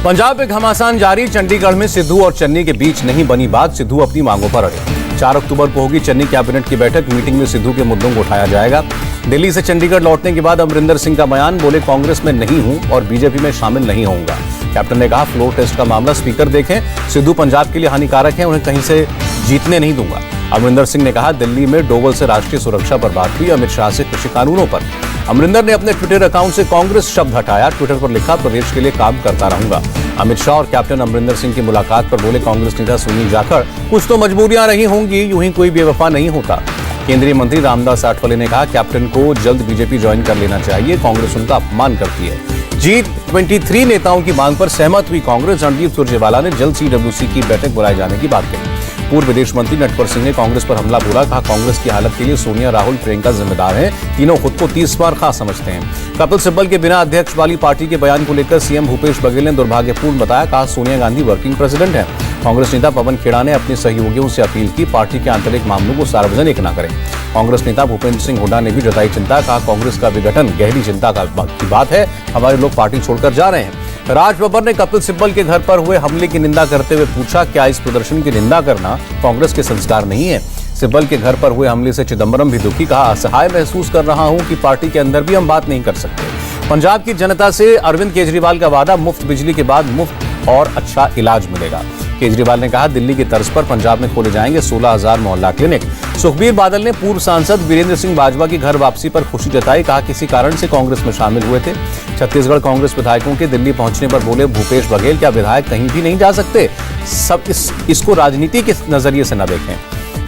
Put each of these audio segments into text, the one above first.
पंजाब में घमासान जारी। चंडीगढ़ में सिद्धू और चन्नी के बीच नहीं बनी बात। सिद्धू अपनी मांगों पर अड़े। 4 अक्टूबर को होगी चन्नी कैबिनेट की बैठक। मीटिंग में सिद्धू के मुद्दों को उठाया जाएगा। दिल्ली से चंडीगढ़ लौटने के बाद अमरिंदर सिंह का बयान। बोले, कांग्रेस में नहीं हूं और बीजेपी में शामिल नहीं होऊंगा। कैप्टन ने कहा, फ्लोर टेस्ट का मामला स्पीकर देखें। सिद्धू पंजाब के लिए हानिकारक है, उन्हें कहीं से जीतने नहीं दूंगा। अमरिंदर सिंह ने कहा, दिल्ली में डोवल से राष्ट्रीय सुरक्षा पर बात हुई, अमित शाह से कृषि कानूनों पर। अमरिंदर ने अपने ट्विटर अकाउंट से कांग्रेस शब्द हटाया। ट्विटर पर लिखा, प्रदेश के लिए काम करता रहूंगा। अमित शाह और कैप्टन अमरिंदर सिंह की मुलाकात पर बोले कांग्रेस नेता सुनील जाखड़, कुछ तो मजबूरियां रही होंगी, यूं ही कोई बेवफा नहीं होता। केंद्रीय मंत्री रामदास आठवले ने कहा, कैप्टन को जल्द बीजेपी ज्वाइन कर लेना चाहिए, कांग्रेस उनका अपमान करती है। G23 नेताओं की मांग पर सहमत हुई कांग्रेस। रणदीप सुरजेवाला ने जल्द CWC की बैठक बुलाए जाने की बात कही। पूर्व विदेश मंत्री नटवर सिंह ने कांग्रेस पर हमला बोला। कहा, कांग्रेस की हालत के लिए सोनिया, राहुल, प्रियंका जिम्मेदार हैं। तीनों खुद को 30 बार खा समझते हैं। कपिल सिब्बल के बिना अध्यक्ष वाली पार्टी के बयान को लेकर सीएम भूपेश बघेल ने दुर्भाग्यपूर्ण बताया। कहा, सोनिया गांधी वर्किंग प्रेसिडेंट हैं। कांग्रेस नेता पवन खेड़ा ने अपने सहयोगियों से अपील की, पार्टी के आंतरिक मामलों को सार्वजनिक न करें। कांग्रेस नेता भूपेंद्र सिंह हुड्डा ने भी जताई चिंता। कहा, कांग्रेस का विघटन गहरी चिंता की बात है, हमारे लोग पार्टी छोड़कर जा रहे हैं। राज बब्बर ने कपिल सिब्बल के घर पर हुए हमले की निंदा करते हुए पूछा, क्या इस प्रदर्शन की निंदा करना कांग्रेस के संस्कार नहीं है? सिब्बल के घर पर हुए हमले से चिदंबरम भी दुखी। कहा, असहाय महसूस कर रहा हूं कि पार्टी के अंदर भी हम बात नहीं कर सकते। पंजाब की जनता से अरविंद केजरीवाल का वादा, मुफ्त बिजली के बाद मुफ्त और अच्छा इलाज मिलेगा। केजरीवाल ने कहा, दिल्ली की तर्ज पर पंजाब में खोले जाएंगे 16,000 मोहल्ला क्लिनिक। सुखबीर बादल ने पूर्व सांसद वीरेंद्र सिंह बाजवा की घर वापसी पर खुशी जताई। कहा, किसी कारण से कांग्रेस में शामिल हुए थे। छत्तीसगढ़ कांग्रेस विधायकों के दिल्ली पहुंचने पर बोले भूपेश बघेल, क्या विधायक कहीं भी नहीं जा सकते? सब इसको राजनीति के नजरिए से न देखें।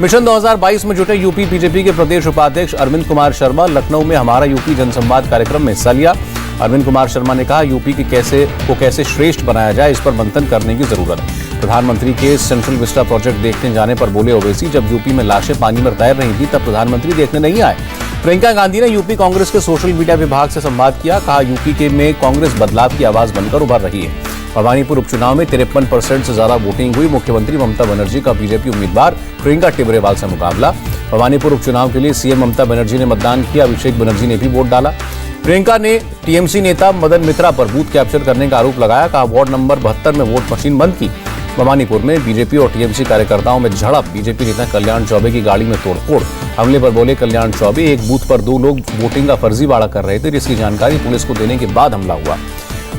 मिशन 2022 में जुटे यूपी बीजेपी के प्रदेश उपाध्यक्ष अरविंद कुमार शर्मा लखनऊ में हमारा यूपी जनसंवाद कार्यक्रम में हिस्सा लिया। अरविंद कुमार शर्मा ने कहा, यूपी की कैसे श्रेष्ठ बनाया जाए, इस पर मंथन करने की जरूरत है। प्रधानमंत्री के सेंट्रल विस्टा प्रोजेक्ट देखने जाने पर बोले ओवैसी, जब यूपी में लाशें पानी में तैर रही थी तब प्रधानमंत्री देखने नहीं आए। प्रियंका गांधी ने यूपी कांग्रेस के सोशल मीडिया विभाग से संवाद किया। कहा, यूपी में कांग्रेस बदलाव की आवाज बनकर उभर रही है। भवानीपुर उपचुनाव में 53% से ज्यादा वोटिंग हुई। मुख्यमंत्री ममता बनर्जी का बीजेपी उम्मीदवार प्रियंका टिबरेवाल से मुकाबला। भवानीपुर उपचुनाव के लिए सीएम ममता बनर्जी ने मतदान किया। अभिषेक बनर्जी ने भी वोट डाला। प्रियंका ने टीएमसी नेता मदन मित्रा पर बूथ कैप्चर करने का आरोप लगाया। कहा, वार्ड नंबर 72 में वोट मशीन बंद की। भवानीपुर में बीजेपी और टीएमसी कार्यकर्ताओं में झड़प। बीजेपी नेता कल्याण चौबे की गाड़ी में तोड़फोड़। हमले पर बोले कल्याण चौबे, एक बूथ पर 2 लोग वोटिंग का फर्जीवाड़ा कर रहे थे, जिसकी जानकारी पुलिस को देने के बाद हमला हुआ।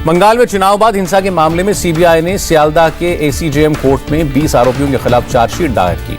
बंगाल में चुनाव बाद हिंसा के मामले में सीबीआई ने सियालदाह के एसीजेएम कोर्ट में 20 आरोपियों के खिलाफ चार्जशीट दायर की।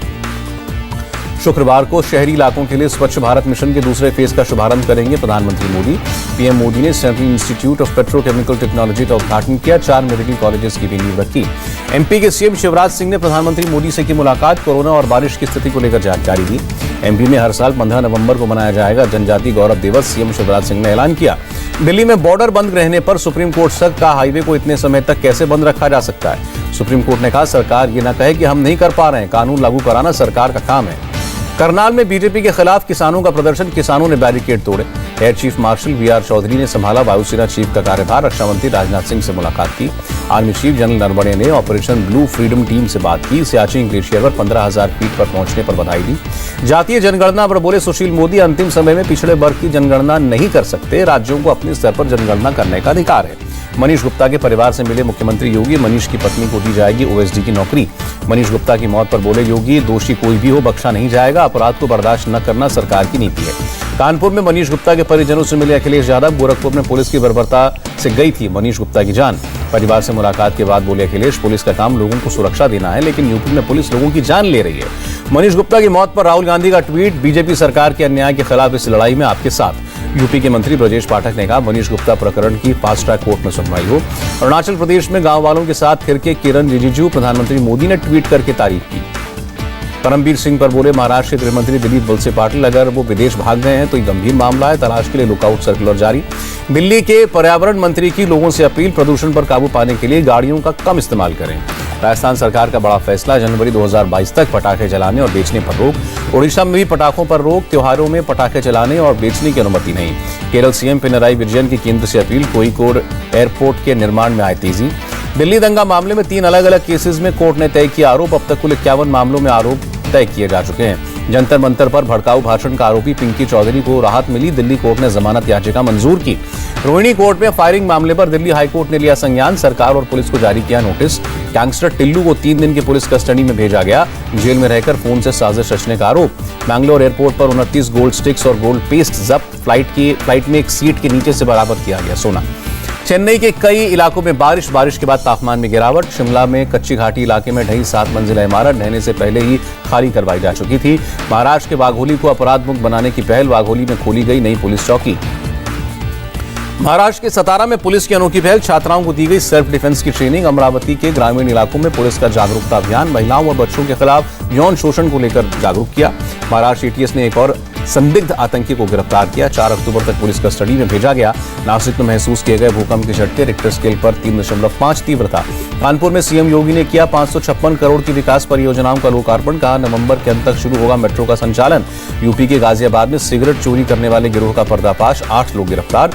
शुक्रवार को शहरी इलाकों के लिए स्वच्छ भारत मिशन के दूसरे फेज का शुभारंभ करेंगे प्रधानमंत्री मोदी। पीएम मोदी ने central institute of petrochemical technology का उद्घाटन किया। 4 मेडिकल कॉलेजेस की भी नींव रखी। एमपी के सीएम शिवराज सिंह ने प्रधानमंत्री मोदी से की मुलाकात। कोरोना और बारिश की स्थिति को लेकर जानकारी दी। एमपी में हर साल 15 नवंबर को मनाया जाएगा जनजातीय गौरव दिवस, सीएम शिवराज सिंह ने ऐलान किया। दिल्ली में बॉर्डर बंद रहने पर सुप्रीम कोर्ट सख्त। का हाईवे को इतने समय तक कैसे बंद रखा जा सकता है? सुप्रीम कोर्ट ने कहा, सरकार ये न कहे कि हम नहीं कर पा रहे हैं, कानून लागू कराना सरकार का काम है। करनाल में बीजेपी के खिलाफ किसानों का प्रदर्शन। किसानों ने बैरिकेड तोड़े। Air chief marshal VR Chaudhari ने संभाला वायुसेना चीफ का कार्यभार। रक्षा मंत्री राजनाथ सिंह से मुलाकात की। आर्मी चीफ जनरल नरवणे ने ऑपरेशन ब्लू फ्रीडम टीम से बात की। सियाचिन ग्लेशियर पर 15,000 फीट पर पहुंचने पर बधाई दी। जातीय जनगणना पर बोले सुशील मोदी, अंतिम समय में पिछड़े वर्ग की जनगणना नहीं कर सकते, राज्यों को अपने स्तर पर जनगणना करने का अधिकार है। मनीष गुप्ता के परिवार से मिले मुख्यमंत्री योगी। मनीष की पत्नी को दी जाएगी ओएसडी की नौकरी। मनीष गुप्ता की मौत पर बोले योगी, दोषी कोई भी हो बख्शा नहीं जाएगा, अपराध को बर्दाश्त न करना सरकार की नीति है। कानपुर में मनीष गुप्ता के परिजनों से मिले अखिलेश यादव। गोरखपुर में पुलिस की बर्बरता से गई थी मनीष गुप्ता की जान। परिवार से मुलाकात के बाद बोले अखिलेश, पुलिस का काम लोगों को सुरक्षा देना है, लेकिन यूपी में पुलिस लोगों की जान ले रही है। मनीष गुप्ता की मौत पर राहुल गांधी का ट्वीट। बीजेपी सरकार के अन्याय के खिलाफ इस लड़ाई में आपके साथ। यूपी के मंत्री ब्रजेश पाठक ने कहा, मनीष गुप्ता प्रकरण की फास्ट ट्रैक कोर्ट में सुनवाई हो। अरुणाचल प्रदेश में गांव वालों के साथ फिर के किरण रिजिजू। प्रधानमंत्री मोदी ने ट्वीट करके तारीफ की। परमबीर सिंह पर बोले महाराष्ट्र के गृहमंत्री दिलीप वलसे पाटिल, अगर वो विदेश भाग गए हैं तो ये गंभीर मामला है। तलाश के लिए लुकआउट सर्कुलर जारी। दिल्ली के पर्यावरण मंत्री की लोगों से अपील, प्रदूषण पर काबू पाने के लिए गाड़ियों का कम इस्तेमाल करें। राजस्थान सरकार का बड़ा फैसला, जनवरी 2022 तक पटाखे जलाने और बेचने पर रोक। ओडिशा में भी पटाखों पर रोक। त्योहारों में पटाखे चलाने और बेचने की अनुमति नहीं। केरल सीएम पिनराई विजयन की केंद्र से अपील, कोझिकोड एयरपोर्ट के निर्माण में आए तेजी। दिल्ली दंगा मामले में 3 अलग अलग केसेस में कोर्ट ने तय किया आरोप। अब तक कुल 51 मामलों में आरोप तय किए जा चुके हैं। जंतर मंतर पर भड़काऊ भाषण का आरोपी पिंकी चौधरी को राहत मिली, दिल्ली कोर्ट ने जमानत याचिका मंजूर की। रोहिणी कोर्ट में फायरिंग मामले पर दिल्ली हाईकोर्ट ने लिया संज्ञान, सरकार और पुलिस को जारी किया नोटिस। गैंगस्टर टिल्लू को 3 दिन की पुलिस कस्टडी में भेजा गया, जेल में रहकर फोन से साजिश रचने का आरोप। बैंगलोर एयरपोर्ट पर 29 गोल्ड स्टिक्स और गोल्ड पेस्ट जब्त, फ्लाइट में एक सीट के नीचे से बरामद किया गया सोना। चेन्नई के कई इलाकों में बारिश के बाद तापमान में गिरावट। शिमला में कच्ची घाटी इलाके में ढही 7 मंजिला इमारत ढहने से पहले ही खाली करवाई जा चुकी थी। महाराष्ट्र के वाघोली को अपराध मुक्त बनाने की पहल, वाघोली में खोली गई नई पुलिस चौकी। महाराष्ट्र के सतारा में पुलिस की अनोखी पहल, छात्राओं को दी गई सेल्फ डिफेंस की ट्रेनिंग। अमरावती के ग्रामीण इलाकों में पुलिस का जागरूकता अभियान, महिलाओं और बच्चों के खिलाफ यौन शोषण को लेकर जागरूक किया। महाराष्ट्र एटीएस ने एक और संदिग्ध आतंकी को गिरफ्तार किया, 4 अक्टूबर तक पुलिस कस्टडी में भेजा गया। नासिक में महसूस किए गए भूकंप के झटके, रिक्टर स्केल पर 3.5 तीव्रता। कानपुर में सीएम योगी ने किया 556 करोड़ की विकास परियोजनाओं का लोकार्पण, कहा नवंबर के अंत तक शुरू होगा मेट्रो का संचालन। यूपी के गाजियाबाद में सिगरेट चोरी करने वाले गिरोह का पर्दाफाश, 8 लोग गिरफ्तार।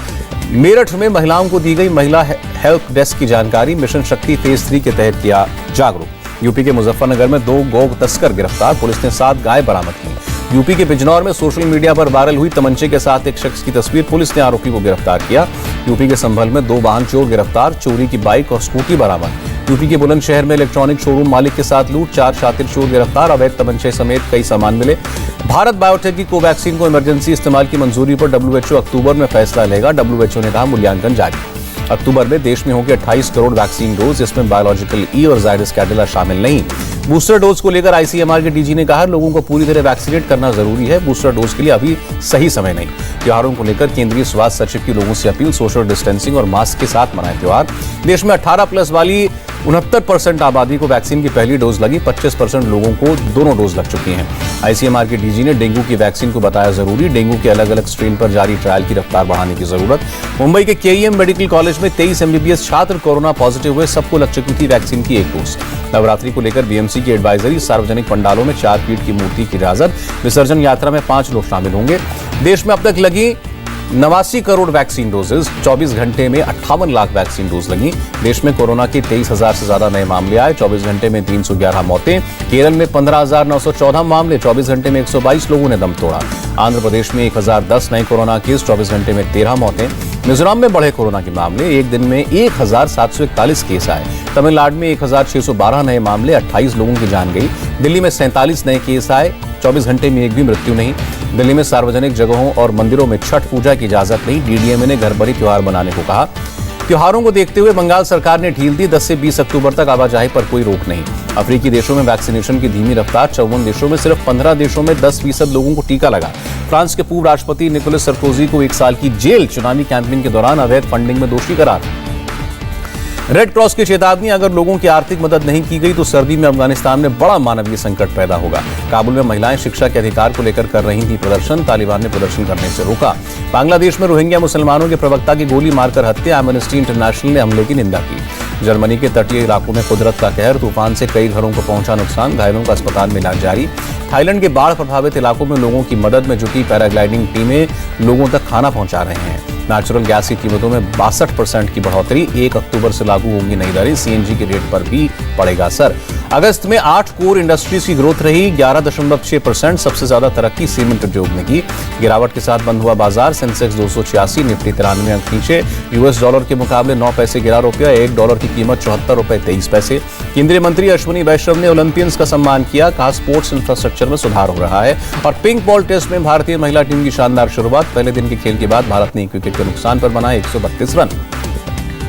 मेरठ में महिलाओं को दी गई महिला हेल्प डेस्क की जानकारी, मिशन शक्ति फेज 3 के तहत किया जागरूक। यूपी के मुजफ्फरनगर में 2 गौ तस्कर गिरफ्तार, पुलिस ने 7 गाय बरामद की। यूपी के बिजनौर में सोशल मीडिया पर वायरल हुई तमंचे के साथ एक शख्स की तस्वीर, पुलिस ने आरोपी को गिरफ्तार किया। यूपी के संभल में 2 वाहन चोर गिरफ्तार, चोरी की बाइक और स्कूटी बरामद। यूपी के बुलंदशहर में इलेक्ट्रॉनिक शोरूम मालिक के साथ लूट, 4 शातिर चोर गिरफ्तार, अवैध तमंचे समेत कई सामान मिले। भारत बायोटेक की कोवैक्सीन को इमरजेंसी इस्तेमाल की मंजूरी पर WHO अक्टूबर में फैसला लेगा, WHO ने कहा मूल्यांकन जारी। अक्टूबर में देश में होंगे 28 करोड़ वैक्सीन डोज, जिसमें बायोलॉजिकल ई और जायडस कैडिला शामिल नहीं। बूस्टर डोज को लेकर ICMR के डीजी ने कहा लोगों को पूरी तरह वैक्सीनेट करना जरूरी है, बूस्टर डोज के लिए अभी सही समय नहीं। त्योहारों को लेकर केंद्रीय स्वास्थ्य सचिव की लोगों से अपील, सोशल डिस्टेंसिंग और मास्क के साथ मनाएं त्योहार। देश में 18+ वाली 69% आबादी को वैक्सीन की पहली डोज लगी, 25% लोगों को दोनों डोज लग चुकी हैं। ICMR के डीजी ने डेंगू की वैक्सीन को बताया जरूरी, डेंगू के अलग अलग स्ट्रेन पर जारी ट्रायल की रफ्तार बढ़ाने की जरूरत। मुंबई के KEM मेडिकल कॉलेज में 23 MBBS छात्र कोरोना पॉजिटिव हुए, सबको लग चुकी थी वैक्सीन की 1 डोज। नवरात्रि को लेकर BMC की एडवाइजरी, सार्वजनिक पंडालों में 4 फीट की मूर्ति की इजाजत, विसर्जन यात्रा में 5 लोग शामिल होंगे। देश में अब तक लगी 89 करोड़ वैक्सीन डोजेज, 24 घंटे में 58 लाख वैक्सीन डोज लगी। देश में कोरोना के 23,000 से ज्यादा नए मामले आए, 24 घंटे में 311 मौतें। केरल में 15,914 मामले, 24 घंटे में 122 लोगों ने दम तोड़ा। आंध्र प्रदेश में 1010 नए कोरोना केस, 24 घंटे में 13 मौतें। मिजोरम में बढ़े कोरोना के मामले, एक दिन में 1741 केस आए। तमिलनाडु में 1612 नए मामले, 28 लोगों की जान गई। दिल्ली में 47 नए केस आए, 24 घंटे में एक भी मृत्यु नहीं। दिल्ली में सार्वजनिक जगहों और मंदिरों में छठ पूजा की इजाजत नहीं, DDMA ने घर पर ही त्योहार मनाने को कहा। त्योहारों को देखते हुए बंगाल सरकार ने ढील दी, 10 से 20 अक्टूबर तक आवाजाही पर कोई रोक नहीं। अफ्रीकी देशों में वैक्सीनेशन की धीमी रफ्तार, 54 देशों में सिर्फ 15 देशों में 10% लोगों को टीका लगा। फ्रांस के पूर्व राष्ट्रपति निकोलस सरकोजी को 1 साल की जेल, चुनावी कैंपेन के दौरान अवैध फंडिंग में दोषी करार। रेड क्रॉस की चेतावनी, अगर लोगों की आर्थिक मदद नहीं की गई तो सर्दी में अफगानिस्तान में बड़ा मानवीय संकट पैदा होगा। काबुल में महिलाएं शिक्षा के अधिकार को लेकर कर रही थी प्रदर्शन, तालिबान ने प्रदर्शन करने से रोका। बांग्लादेश में रोहिंग्या मुसलमानों के प्रवक्ता की गोली मारकर हत्या, एमनेस्टी इंटरनेशनल ने हमले की निंदा की। जर्मनी के तटीय इलाकों में कुदरत का कहर, तूफान से कई घरों को पहुंचा नुकसान, घायलों का अस्पताल में इलाज जारी। थाईलैंड के बाढ़ प्रभावित इलाकों में लोगों की मदद में जुटी पैराग्लाइडिंग टीमें लोगों तक खाना पहुंचा रहे हैं। नेचुरल गैस की कीमतों में 62% की बढ़ोतरी, 1 अक्टूबर से लागू होंगी नई दरें, CNG के रेट पर भी पड़ेगा असर। अगस्त में 8 कोर इंडस्ट्रीज की ग्रोथ रही 11.6%, सबसे ज्यादा तरक्की सीमेंट उद्योग ने की। गिरावट के साथ बंद हुआ बाजार, सेंसेक्स 286, निफ्टी 93 अंक नीचे। US डॉलर के मुकाबले 9 पैसे गिरा रुपया, $1 की कीमत 74 रुपए 23 पैसे। केंद्रीय मंत्री अश्विनी वैष्णव ने ओलंपियंस का सम्मान किया, कहा स्पोर्ट्स इंफ्रास्ट्रक्चर में सुधार हो रहा है। और पिंक बॉल टेस्ट में भारतीय महिला टीम की शानदार शुरुआत, पहले दिन के खेल के बाद भारत ने 1 विकेट के नुकसान पर बनाए 132 रन।